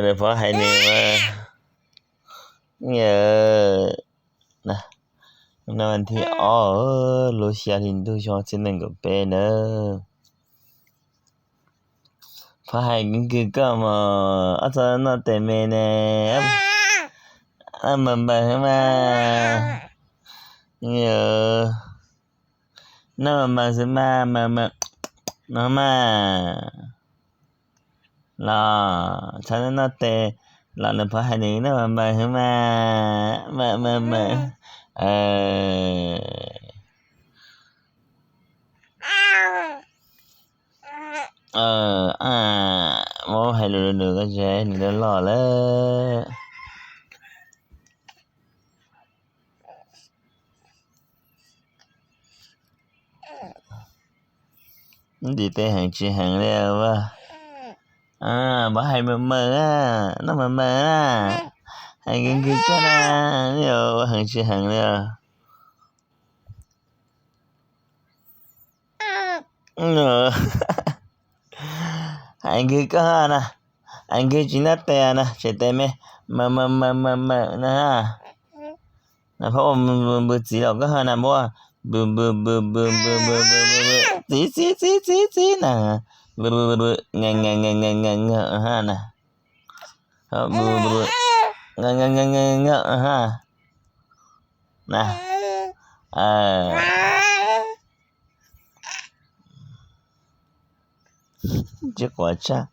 เดี๋ยวพอให้นี่มานะ那问题罗夏林都想只能够背呢，พอให้กันคือก็มาอาจารย์น่าแต่เมเน่มันไปมานั่นมันสิมาล่ะฉันน่าแต่ล่ะเนี่ยพอให้นี่นั่นมันไปมาเอโมให้รู้ก็ใช่นี่ได้หล่อแล้วดีแต่ห่างจีห่างแล้วว่าบ่ให้มือน้ำมือให้กันคือกันเดี๋ยวห่างจีห่างแล้วให้คือกันให้คือจีน่าแต่ใช่แต่ไหมมานะเพราะว่ามันเบื่อจีเราก็หานะบ่เบื่อจีนะเบื่องฮะนะเบื่องฮะนะ结果这